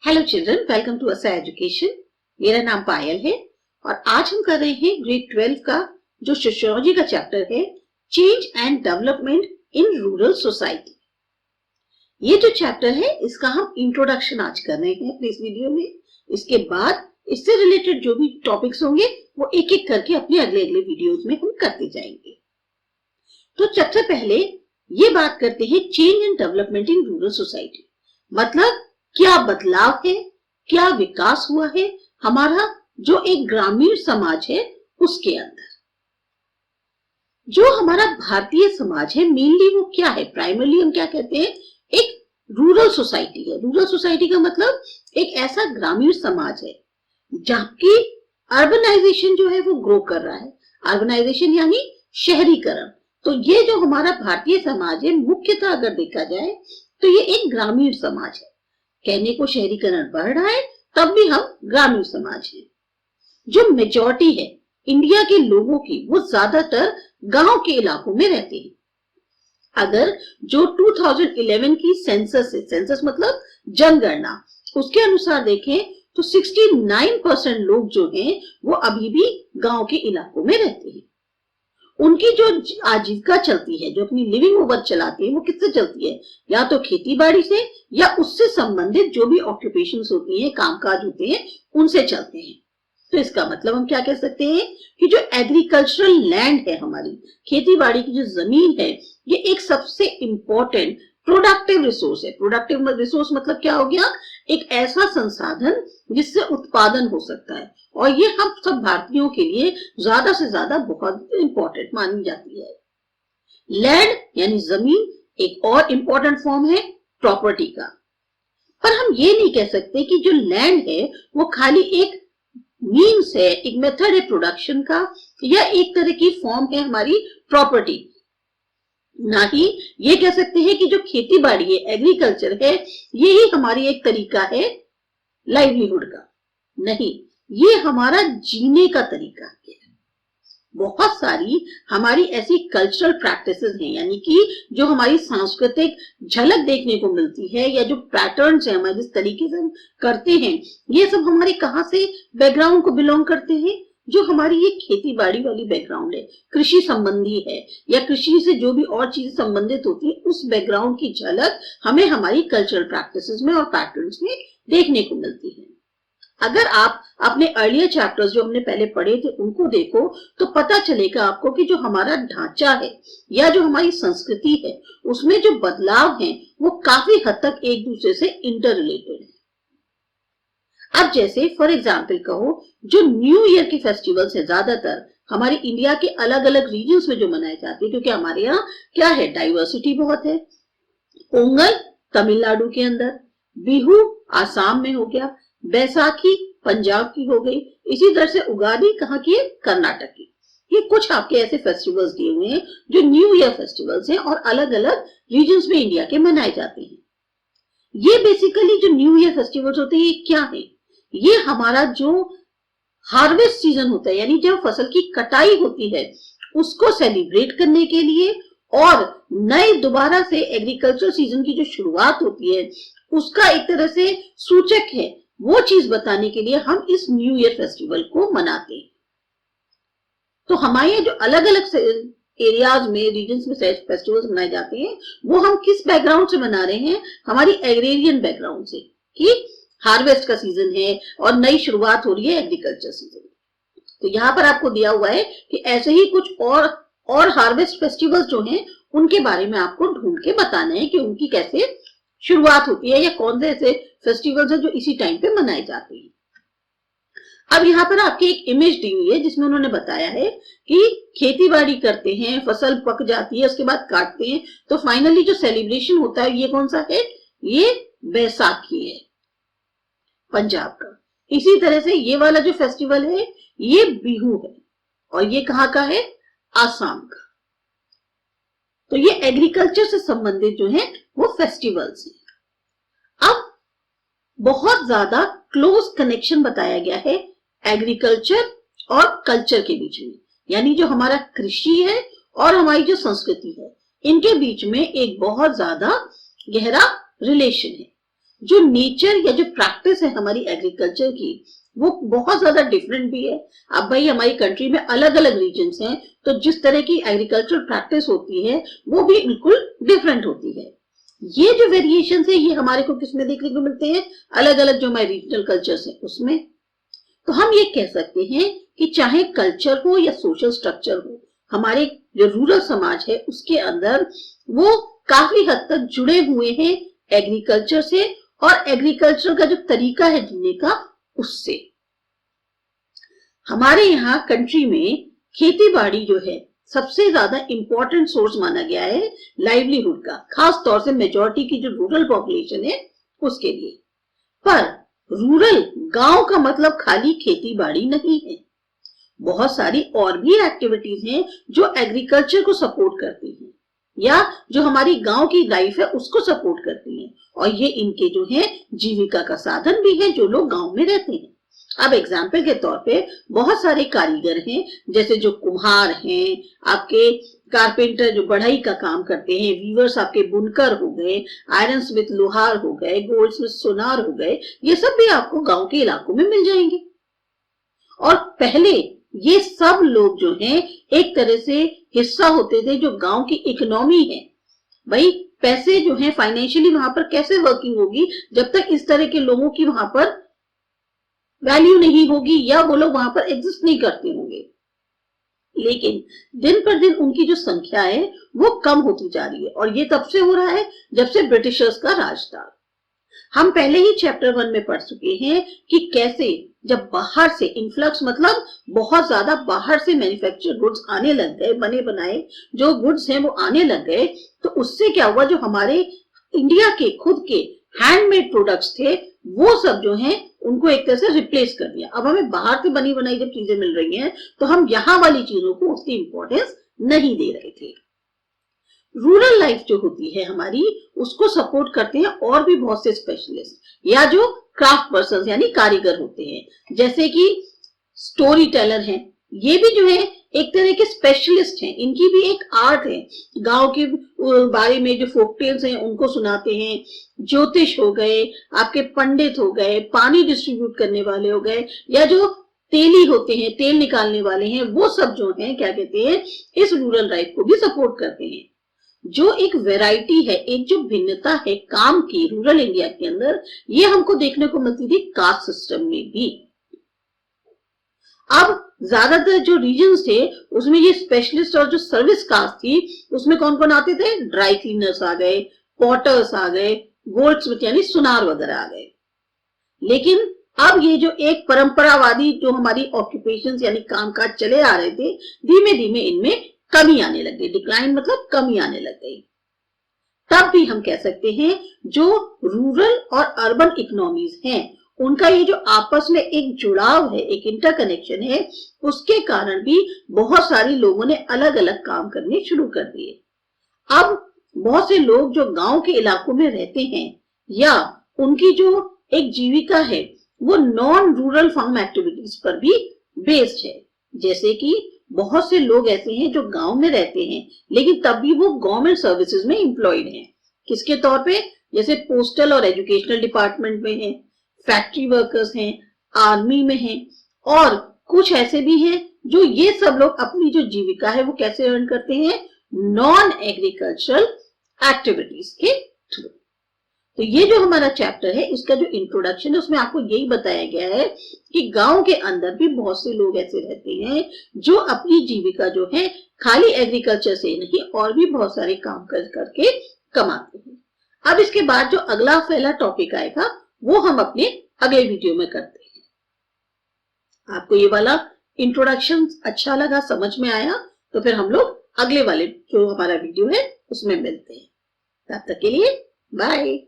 Hello children, welcome to असा education. मेरा नाम पायल है और आज हम कर रहे हैं ग्रेड 12 का जो सोशियोलॉजी का चैप्टर है, change and development in rural society. ये जो चैप्टर है इसका हम इंट्रोडक्शन आज कर रहे हैं अपने इस वीडियो में। इसके बाद इससे रिलेटेड जो भी टॉपिक्स होंगे वो एक एक करके अपने अगले अगले वीडियोज में हम करते जाएंगे। तो सबसे पहले ये बात करते हैं change and development in rural society. मतलब क्या बदलाव है, क्या विकास हुआ है हमारा जो एक ग्रामीण समाज है उसके अंदर। जो हमारा भारतीय समाज है मेनली वो क्या है, प्राइमरली हम क्या कहते हैं, एक रूरल सोसाइटी है। रूरल सोसाइटी का मतलब एक ऐसा ग्रामीण समाज है जबकि अर्बनाइजेशन जो है वो ग्रो कर रहा है। अर्बनाइजेशन यानी शहरीकरण। तो ये जो हमारा भारतीय समाज है मुख्यतः अगर देखा जाए तो ये एक ग्रामीण समाज है। कहने को शहरीकरण बढ़ रहा है तब भी हम ग्रामीण समाज हैं। जो मेजॉरिटी है इंडिया के लोगों की वो ज्यादातर गांव के इलाकों में रहते हैं। अगर जो 2011 की सेंसस है, सेंसस मतलब जनगणना, उसके अनुसार देखें तो 69% लोग जो हैं वो अभी भी गांव के इलाकों में रहते हैं। उनकी जो आजीविका चलती है, जो अपनी लिविंग ओवर चलाते हैं, वो किससे चलती है, या तो खेती बाड़ी से या उससे संबंधित जो भी ऑक्यूपेशंस होती हैं, कामकाज होते हैं, उनसे चलते हैं। तो इसका मतलब हम क्या कह सकते हैं कि जो एग्रीकल्चरल लैंड है, हमारी खेती बाड़ी की जो जमीन है, ये एक सबसे इंपॉर्टेंट प्रोडक्टिव रिसोर्स है। प्रोडक्टिव रिसोर्स मतलब क्या हो गया, एक ऐसा संसाधन जिससे उत्पादन हो सकता है और ये हम सब भारतीयों के लिए ज्यादा से ज्यादा बहुत इंपॉर्टेंट मानी जाती है। लैंड यानी जमीन एक और इंपॉर्टेंट फॉर्म है प्रॉपर्टी का। पर हम ये नहीं कह सकते कि जो लैंड है वो खाली एक मीन्स है, एक मेथड है प्रोडक्शन का, या एक तरह की फॉर्म है हमारी प्रॉपर्टी। ना ही ये कह सकते हैं कि जो खेती बाड़ी है, एग्रीकल्चर है, यही हमारी एक तरीका है लाइवलीहुड का। नहीं, ये हमारा जीने का तरीका है। बहुत सारी हमारी ऐसी कल्चरल प्रैक्टिसेस हैं, यानी कि जो हमारी सांस्कृतिक झलक देखने को मिलती है या जो पैटर्न्स हैं हमारे, जिस तरीके से हम करते हैं, ये सब हमारे कहाँ से बैकग्राउंड को बिलोंग करते हैं। जो हमारी ये खेती बाड़ी वाली बैकग्राउंड है, कृषि संबंधी है, या कृषि से जो भी और चीजें संबंधित होती है, उस बैकग्राउंड की झलक हमें हमारी कल्चरल प्रैक्टिसेस में और पैटर्न्स में देखने को मिलती है। अगर आप अपने अर्लियर चैप्टर्स जो हमने पहले पढ़े थे उनको देखो तो पता चलेगा आपको कि जो हमारा ढांचा है या जो हमारी संस्कृति है उसमें जो बदलाव हैं वो काफी हद तक एक दूसरे से इंटर रिलेटेड है। अब जैसे फॉर एग्जाम्पल कहो, जो न्यू ईयर के फेस्टिवल्स है ज्यादातर हमारे इंडिया के अलग अलग रीजन्स में जो मनाए जाते हैं, क्योंकि हमारे यहाँ क्या है, डाइवर्सिटी बहुत है। पोंगल तमिलनाडु के अंदर, बिहू आसाम में हो गया, बैसाखी पंजाब की हो गई, इसी तरह से उगादी कहाँ की है, कर्नाटक की। ये कुछ आपके ऐसे फेस्टिवल्स दिए हुए हैं जो न्यू ईयर फेस्टिवल्स हैं और अलग अलग रीजन्स में इंडिया के मनाए जाते हैं। ये बेसिकली जो न्यू ईयर फेस्टिवल्स होते हैं ये क्या है, ये हमारा जो हार्वेस्ट सीजन होता है, यानी जब फसल की कटाई होती है उसको सेलिब्रेट करने के लिए और नए दोबारा से एग्रीकल्चर सीजन की जो शुरुआत होती है उसका एक तरह से सूचक है, वो चीज बताने के लिए हम इस न्यू ईयर फेस्टिवल को मनाते हैं। तो हमारे जो अलग अलग एरियाज में, रीजन्स में फेस्टिवल्स मनाए जाते हैं वो हम किस बैकग्राउंड से मना रहे हैं, हमारी एग्रेरियन बैकग्राउंड से, कि हार्वेस्ट का सीजन है और नई शुरुआत हो रही है एग्रीकल्चर सीजन। तो यहाँ पर आपको दिया हुआ है कि ऐसे ही कुछ और हार्वेस्ट फेस्टिवल्स जो हैं उनके बारे में आपको ढूंढ के बताना है कि उनकी कैसे शुरुआत होती है या कौन से ऐसे फेस्टिवल्स हैं जो इसी टाइम पे मनाए जाते हैं। अब यहाँ पर आपकी एक इमेज दी हुई है जिसमें उन्होंने बताया है कि खेती बाड़ी करते हैं, फसल पक जाती है, उसके बाद काटते हैं, तो फाइनली जो सेलिब्रेशन होता है ये कौन सा है, ये बैसाखी है पंजाब का। इसी तरह से ये वाला जो फेस्टिवल है ये बिहू है और ये कहाँ का है, आसाम का। तो ये एग्रीकल्चर से संबंधित जो है वो फेस्टिवल्स हैं। अब बहुत ज्यादा क्लोज कनेक्शन बताया गया है एग्रीकल्चर और कल्चर के बीच में, यानी जो हमारा कृषि है और हमारी जो संस्कृति है इनके बीच में एक बहुत ज्यादा गहरा रिलेशन है। जो नेचर या जो प्रैक्टिस है हमारी एग्रीकल्चर की वो बहुत ज्यादा डिफरेंट भी है। अब भाई हमारी कंट्री में अलग अलग रीजन्स हैं, तो जिस तरह की एग्रीकल्चर प्रैक्टिस होती है वो भी बिल्कुल डिफरेंट होती है। ये जो वेरिएशन है ये हमारे को किसमें देखने को मिलते हैं, अलग अलग जो हमारे रीजनल कल्चर्स हैं उसमें। तो हम ये कह सकते हैं कि चाहे कल्चर हो या सोशल स्ट्रक्चर हो, हमारे जो रूरल समाज है उसके अंदर वो काफी हद तक जुड़े हुए हैं एग्रीकल्चर से और एग्रीकल्चर का जो तरीका है जीने का उससे। हमारे यहाँ कंट्री में खेती बाड़ी जो है सबसे ज्यादा इंपॉर्टेंट सोर्स माना गया है लाइवलीहुड का, खास तौर से मेजॉरिटी की जो रूरल पॉपुलेशन है उसके लिए। पर रूरल गांव का मतलब खाली खेती बाड़ी नहीं है, बहुत सारी और भी एक्टिविटीज हैं जो एग्रीकल्चर को सपोर्ट करती हैं या जो हमारी गांव की लाइफ है उसको सपोर्ट करती हैं, और ये इनके जो है जीविका का साधन भी है जो लोग गांव में रहते हैं। अब एग्जाम्पल के तौर पे बहुत सारे कारीगर हैं, जैसे जो कुम्हार हैं, आपके कारपेंटर जो बढ़ई का काम करते हैं, वीवर्स आपके बुनकर हो गए, आयरन स्मिथ लोहार हो गए, गोल्ड स्मिथ सोनार हो गए, ये सब भी आपको गांव के इलाकों में मिल जाएंगे। और पहले ये सब लोग जो हैं एक तरह से हिस्सा होते थे जो गांव की इकोनॉमी है। भाई पैसे जो है फाइनेंशियली वहां पर कैसे वर्किंग होगी जब तक इस तरह के लोगों की वहां पर वैल्यू नहीं होगी या वो लोग वहां पर एग्जिस्ट नहीं करते होंगे। लेकिन दिन पर दिन उनकी जो संख्या है वो कम होती जा रही है, और ये तब से हो रहा है जब से ब्रिटिशर्स का राज था। हम पहले ही चैप्टर 1 में पढ़ चुके हैं कि कैसे जब बाहर से इन्फ्लक्स मतलब बहुत ज्यादा बाहर से मैन्युफैक्चर गुड्स आने लग गए, बने बनाए जो गुड्स हैं वो आने लग गए, तो उससे क्या हुआ, जो हमारे इंडिया के खुद के हैंडमेड प्रोडक्ट्स थे वो सब जो हैं उनको एक तरह से रिप्लेस कर दिया। अब हमें बाहर से बनी बनाई जब चीजें मिल रही हैं तो हम यहाँ वाली चीजों को उतनी इंपॉर्टेंस नहीं दे रहे थे। रूरल लाइफ जो होती है हमारी उसको सपोर्ट करते हैं और भी बहुत से स्पेशलिस्ट या जो क्राफ्ट पर्सन यानी कारीगर होते हैं, जैसे कि स्टोरी टेलर हैं, ये भी जो है एक तरह के स्पेशलिस्ट हैं, इनकी भी एक आर्ट है, गांव के बारे में जो फोक टेल्स हैं उनको सुनाते हैं। ज्योतिष हो गए, आपके पंडित हो गए, पानी डिस्ट्रीब्यूट करने वाले हो गए, या जो तेली होते हैं, तेल निकालने वाले हैं, वो सब जो हैं क्या कहते हैं इस रूरल लाइफ को भी सपोर्ट करते हैं। जो एक वैरायटी है, एक जो भिन्नता है काम की रूरल इंडिया के अंदर, ये हमको देखने को मिलती थी कास्ट सिस्टम में भी। अब ज्यादातर जो रीजन्स थे उसमें ये स्पेशलिस्ट और जो सर्विस कास्ट थी उसमें कौन कौन आते थे, ड्राई क्लीनर्स आ गए, पॉटर्स आ गए, गोल्ड स्मिथ यानी सुनार वगैरह आ गए। लेकिन अब ये जो एक परंपरावादी जो हमारी ऑक्यूपेशंस यानी कामकाज चले आ रहे थे, धीमे धीमे इनमें कमी आने लग गई, डिक्लाइन मतलब कमी आने लग गई। तब भी हम कह सकते हैं जो रूरल और अर्बन इकोनॉमीज हैं उनका ये जो आपस में एक जुड़ाव है, एक इंटरकनेक्शन है, उसके कारण भी बहुत सारे लोगों ने अलग अलग काम करने शुरू कर दिए। अब बहुत से लोग जो गांव के इलाकों में रहते हैं या उनकी जो एक जीविका है वो नॉन रूरल फार्म एक्टिविटीज पर भी बेस्ड है। जैसे कि बहुत से लोग ऐसे हैं जो गांव में रहते हैं लेकिन तब भी वो गवर्नमेंट सर्विसेज में एम्प्लॉयड हैं। किसके तौर पे, जैसे पोस्टल और एजुकेशनल डिपार्टमेंट में हैं, फैक्ट्री वर्कर्स हैं, आर्मी में हैं, और कुछ ऐसे भी हैं जो ये सब लोग अपनी जो जीविका है वो कैसे अर्न करते हैं, नॉन एग्रीकल्चरल एक्टिविटीज के थ्रू। तो ये जो हमारा चैप्टर है इसका जो इंट्रोडक्शन है उसमें आपको यही बताया गया है कि गांव के अंदर भी बहुत से लोग ऐसे रहते हैं जो अपनी जीविका जो है खाली एग्रीकल्चर से नहीं और भी बहुत सारे काम करके कमाते हैं। अब इसके बाद जो अगला पहला टॉपिक आएगा वो हम अपने अगले वीडियो में करते हैं। आपको ये वाला इंट्रोडक्शन अच्छा लगा, समझ में आया, तो फिर हम लोग अगले वाले जो हमारा वीडियो है उसमें मिलते हैं। तब तक के लिए बाय।